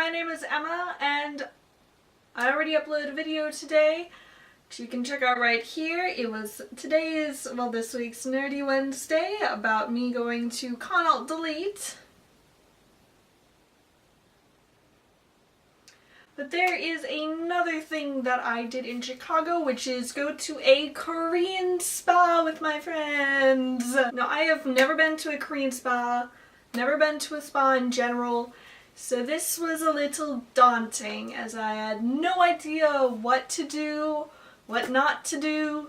my name is Emma, and I already uploaded a video today, which you can check out right here. This week's Nerdy Wednesday, about me going to Alt-Delete. But there is another thing that I did in Chicago, which is go to a Korean spa with my friends. Now, I have never been to a Korean spa, never been to a spa in general, so this was a little daunting as I had no idea what to do, what not to do.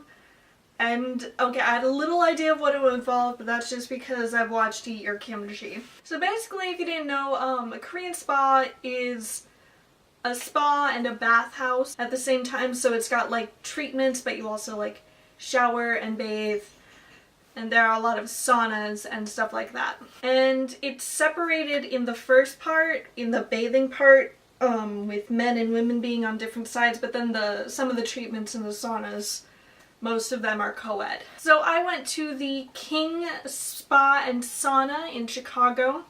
And, okay, I had a little idea of what it would involve, but that's just because I've watched Eat Your Kimchi. So basically, if you didn't know, a Korean spa is a spa and a bathhouse at the same time, so it's got like treatments, but you also like shower and bathe, and there are a lot of saunas and stuff like that. And it's separated in the first part, in the bathing part, with men and women being on different sides, but then some of the treatments in the saunas, most of them are co-ed. So I went to the King Spa and Sauna in Chicago.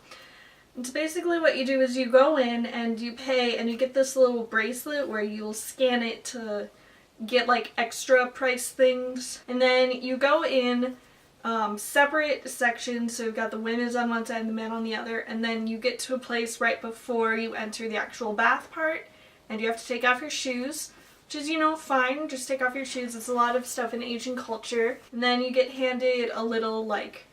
It's basically what you do is you go in and you pay and you get this little bracelet where you'll scan it to get like extra price things. And then you go in separate sections, so you've got the women's on one side and the men on the other, and then you get to a place right before you enter the actual bath part and you have to take off your shoes, which is, you know, fine, just take off your shoes. It's a lot of stuff in Asian culture. And then you get handed a little like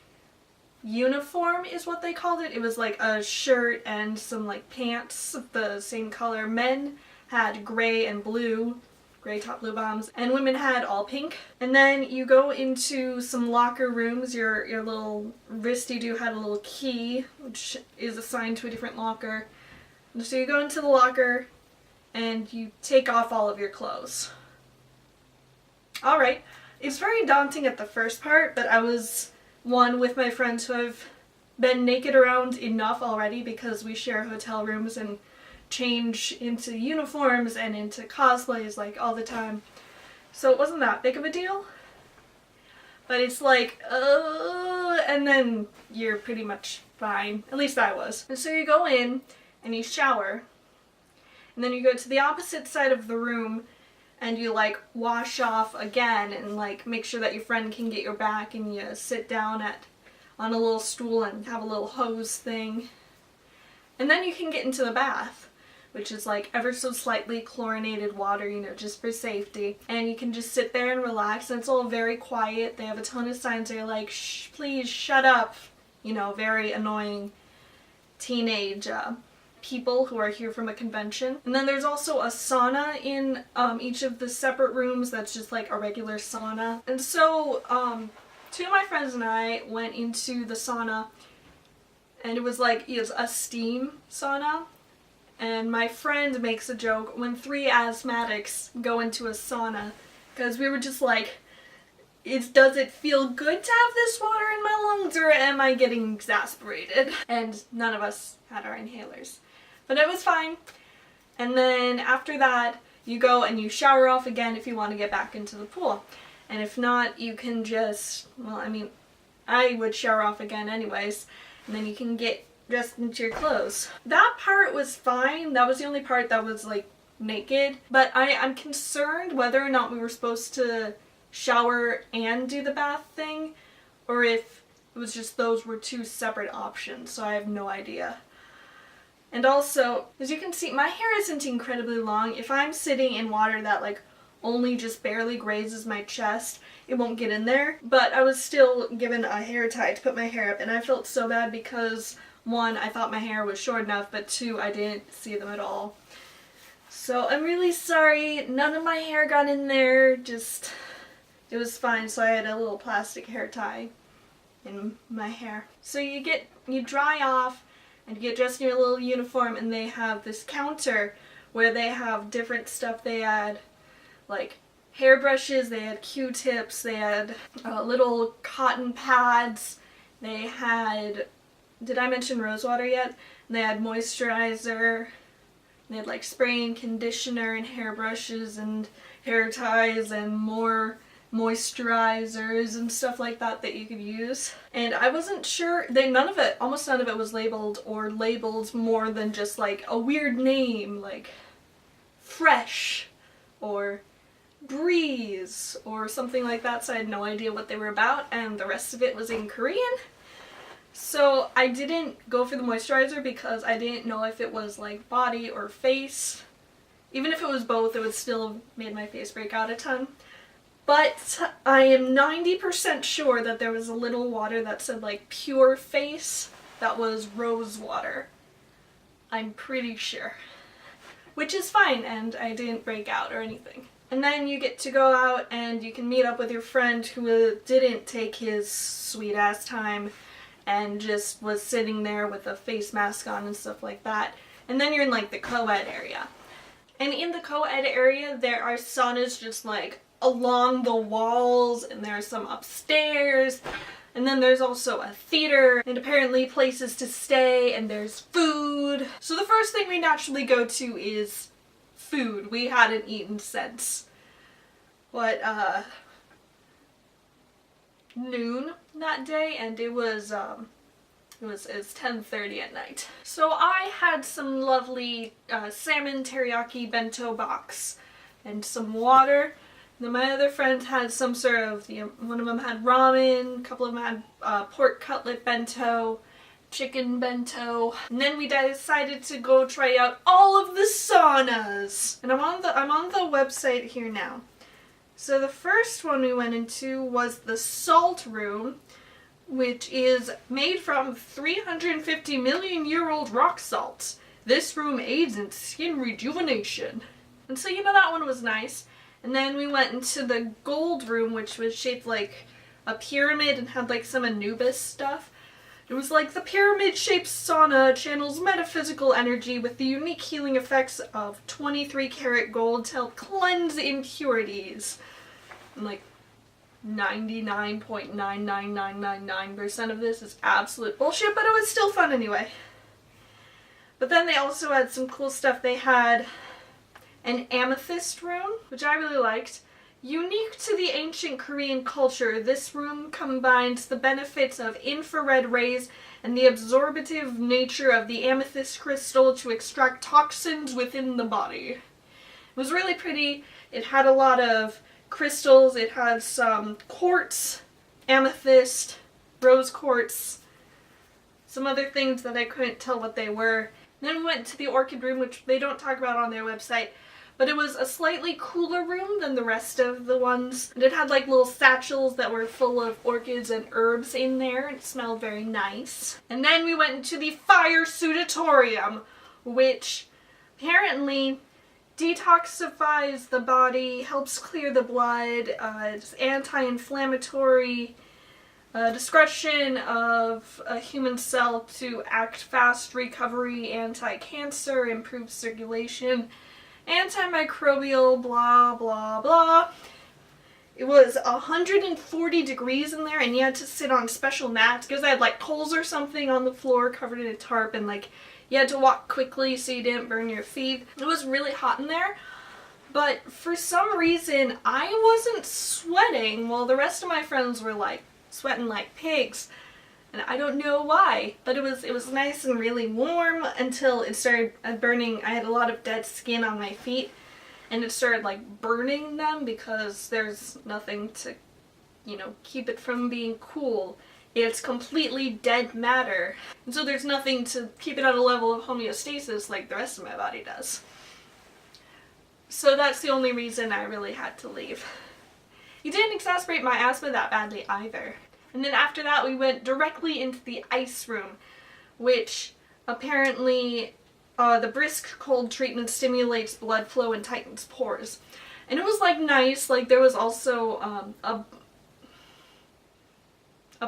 uniform is what they called it. It was like a shirt and some like pants of the same color. Men had gray and blue, gray top, blue bottoms, and women had all pink. And then you go into some locker rooms. Your little wristy-do had a little key, which is assigned to a different locker. And so you go into the locker and you take off all of your clothes. Alright, it's very daunting at the first part, but I was with my friends who I've been naked around enough already because we share hotel rooms and change into uniforms and into cosplays like all the time. So it wasn't that big of a deal. But it's like, and then you're pretty much fine. At least I was. And so you go in and you shower. And then you go to the opposite side of the room and you like wash off again and like make sure that your friend can get your back, and you sit down on a little stool and have a little hose thing. And then you can get into the bath, which is like ever so slightly chlorinated water, you know, just for safety. And you can just sit there and relax, and it's all very quiet. They have a ton of signs that are like, shh, please shut up, you know, very annoying teenage people who are here from a convention. And then there's also a sauna in each of the separate rooms that's just like a regular sauna. And so two of my friends and I went into the sauna, and it was a steam sauna. And my friend makes a joke when 3 asthmatics go into a sauna, because we were just like, does it feel good to have this water in my lungs, or am I getting exasperated? And none of us had our inhalers. But it was fine. And then after that, you go and you shower off again if you want to get back into the pool. And if not, you can just, well, I mean, I would shower off again anyways, and then you can get dressed into your clothes. That part was fine. That was the only part that was like naked. But I'm concerned whether or not we were supposed to shower and do the bath thing, or if it was just those were 2 separate options, so I have no idea. And also, as you can see, my hair isn't incredibly long. If I'm sitting in water that like only just barely grazes my chest, it won't get in there. But I was still given a hair tie to put my hair up, and I felt so bad because 1, I thought my hair was short enough, but 2, I didn't see them at all. So I'm really sorry. None of my hair got in there. Just, it was fine. So I had a little plastic hair tie in my hair. So you dry off and you get dressed in your little uniform, and they have this counter where they have different stuff. They had like hairbrushes, they had Q-tips, they had little cotton pads, they had, did I mention rose water yet? And they had moisturizer, they had like spray and conditioner and hairbrushes and hair ties and more moisturizers and stuff like that that you could use. And I wasn't sure, almost none of it was labeled or labeled more than just like a weird name like Fresh or Breeze or something like that, so I had no idea what they were about, and the rest of it was in Korean. So I didn't go for the moisturizer because I didn't know if it was like body or face. Even if it was both, it would still have made my face break out a ton. But I am 90% sure that there was a little water that said like pure face that was rose water. I'm pretty sure. Which is fine, and I didn't break out or anything. And then you get to go out and you can meet up with your friend who didn't take his sweet ass time and just was sitting there with a face mask on and stuff like that. And then you're in like the co-ed area. And in the co-ed area there are saunas just like along the walls, and there's some upstairs, and then there's also a theater and apparently places to stay, and there's food. So the first thing we naturally go to is food. We hadn't eaten since noon that day, and it was 10:30 at night. So I had some lovely salmon teriyaki bento box and some water. And then my other friends had some sort of, one of them had ramen, a couple of them had pork cutlet bento, chicken bento. And then we decided to go try out all of the saunas. And I'm on the website here now. So the first one we went into was the Salt Room, which is made from 350 million year old rock salt. This room aids in skin rejuvenation. And so, that one was nice. And then we went into the Gold Room, which was shaped like a pyramid and had like some Anubis stuff. It was like the pyramid-shaped sauna channels metaphysical energy with the unique healing effects of 23 karat gold to help cleanse impurities. And like 99.99999% of this is absolute bullshit, but it was still fun anyway. But then they also had some cool stuff. They had an amethyst room, which I really liked. Unique to the ancient Korean culture, this room combines the benefits of infrared rays and the absorptive nature of the amethyst crystal to extract toxins within the body. It was really pretty. It had a lot of crystals. It had some quartz, amethyst, rose quartz, some other things that I couldn't tell what they were. And then we went to the orchid room, which they don't talk about on their website, but it was a slightly cooler room than the rest of the ones. And it had like little satchels that were full of orchids and herbs in there. It smelled very nice. And then we went into the Fire Sudatorium, which apparently detoxifies the body, helps clear the blood, it's anti-inflammatory, discretion of a human cell to act fast, recovery, anti-cancer, improves circulation, antimicrobial, blah blah blah. It was 140 degrees in there, and you had to sit on special mats because they had like coals or something on the floor covered in a tarp, and like you had to walk quickly so you didn't burn your feet. It was really hot in there, but for some reason I wasn't sweating while the rest of my friends were like sweating like pigs. And I don't know why, but it was nice and really warm until it started burning. I had a lot of dead skin on my feet, and it started like burning them because there's nothing to, keep it from being cool. It's completely dead matter. And so there's nothing to keep it at a level of homeostasis like the rest of my body does. So that's the only reason I really had to leave. It didn't exacerbate my asthma that badly either. And then after that we went directly into the ice room, which apparently the brisk cold treatment stimulates blood flow and tightens pores. And it was like nice, like there was also a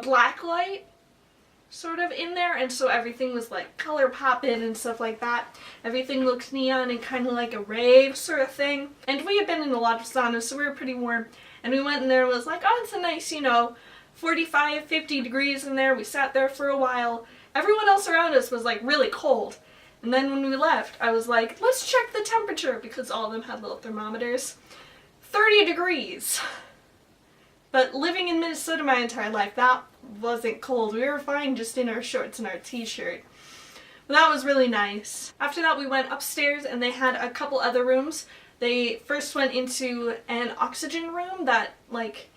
black light sort of in there, and so everything was like color popping and stuff like that. Everything looked neon and kind of like a rave sort of thing. And we had been in a lot of saunas, so we were pretty warm. And we went in there and was like, oh, it's a nice, 45, 50 degrees in there. We sat there for a while. Everyone else around us was like really cold. And then when we left, I was like, let's check the temperature, because all of them had little thermometers. 30 degrees. But living in Minnesota my entire life, that wasn't cold. We were fine just in our shorts and our t-shirt. But that was really nice. After that we went upstairs and they had a couple other rooms. They first went into an oxygen room that, like,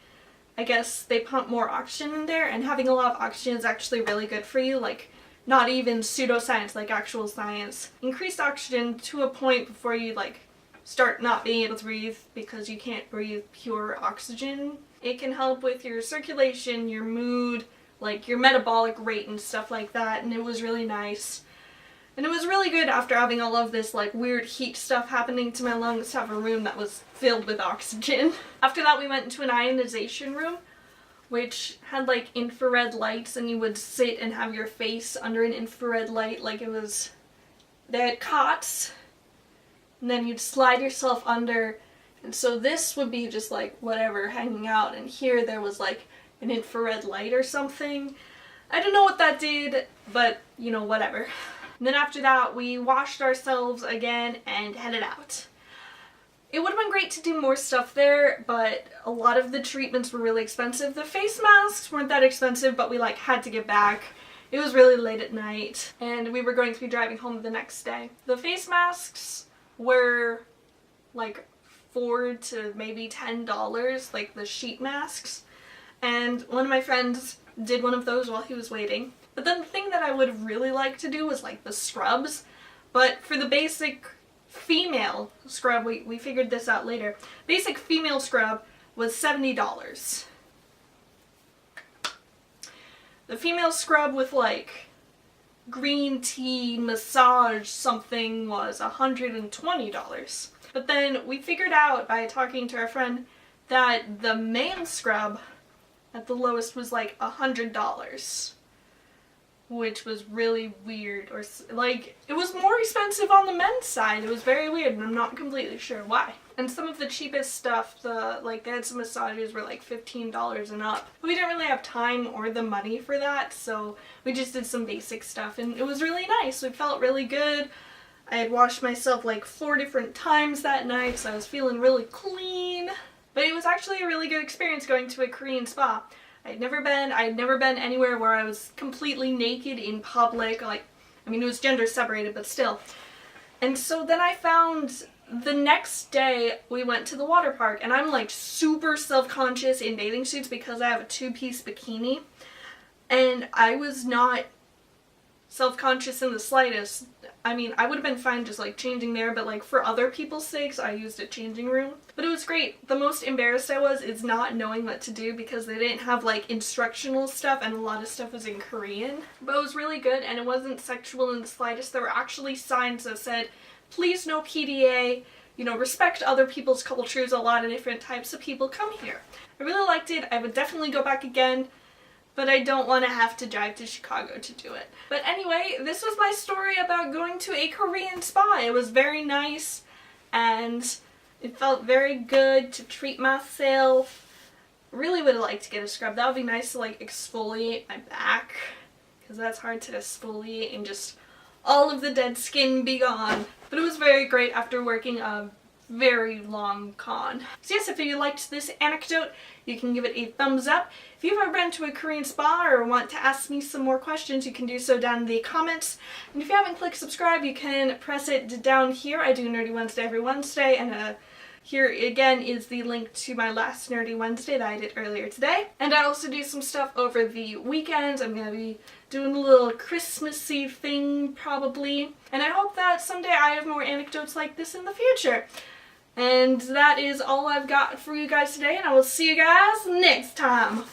I guess they pump more oxygen in there, and having a lot of oxygen is actually really good for you. Like, not even pseudoscience, like actual science. Increased oxygen to a point before you, like, start not being able to breathe because you can't breathe pure oxygen. It can help with your circulation, your mood, like your metabolic rate and stuff like that, and it was really nice. And it was really good after having all of this like weird heat stuff happening to my lungs to have a room that was filled with oxygen. After that we went into an ionization room, which had like infrared lights, and you would sit and have your face under an infrared light. Like, it was, they had cots, and then you'd slide yourself under, and so this would be just like whatever hanging out, and here there was like an infrared light or something. I don't know what that did, but you know, whatever. And then after that we washed ourselves again and headed out. It would have been great to do more stuff there, but a lot of the treatments were really expensive. The face masks weren't that expensive, but we like had to get back. It was really late at night and we were going to be driving home the next day. The face masks were like $4 to maybe $10, like the sheet masks. And one of my friends did one of those while he was waiting. But then the thing that I would really like to do was like the scrubs. But for the basic female scrub, we figured this out later. Basic female scrub was $70. The female scrub with like green tea massage something was $120. But then we figured out by talking to our friend that the male scrub at the lowest was like $100. Which was really weird, or like, it was more expensive on the men's side. It was very weird and I'm not completely sure why. And some of the cheapest stuff, they had some massages were like $15 and up. But we didn't really have time or the money for that, so we just did some basic stuff and it was really nice. We felt really good. I had washed myself like 4 different times that night, so I was feeling really clean. But it was actually a really good experience going to a Korean spa. I had never been anywhere where I was completely naked in public. Like, I mean, it was gender separated, but still. And so then I found the next day we went to the water park, and I'm like super self-conscious in bathing suits because I have a 2-piece bikini. And I was not self-conscious in the slightest. I mean, I would have been fine just like changing there, but like for other people's sakes, I used a changing room. But it was great. The most embarrassed I was is not knowing what to do because they didn't have like instructional stuff and a lot of stuff was in Korean. But it was really good and it wasn't sexual in the slightest. There were actually signs that said, please no PDA, you know, respect other people's cultures. A lot of different types of people come here. I really liked it. I would definitely go back again. But I don't want to have to drive to Chicago to do it. But anyway, this was my story about going to a Korean spa. It was very nice and it felt very good to treat myself. Really would have liked to get a scrub. That would be nice to like exfoliate my back, because that's hard to exfoliate and just all of the dead skin be gone. But it was very great after working a very long con. So yes, if you liked this anecdote, you can give it a thumbs up. If you've ever been to a Korean spa or want to ask me some more questions, you can do so down in the comments. And if you haven't clicked subscribe, you can press it down here. I do Nerdy Wednesday every Wednesday, and here again is the link to my last Nerdy Wednesday that I did earlier today. And I also do some stuff over the weekends. I'm going to be doing a little Christmassy thing probably. And I hope that someday I have more anecdotes like this in the future. And that is all I've got for you guys today, and I will see you guys next time.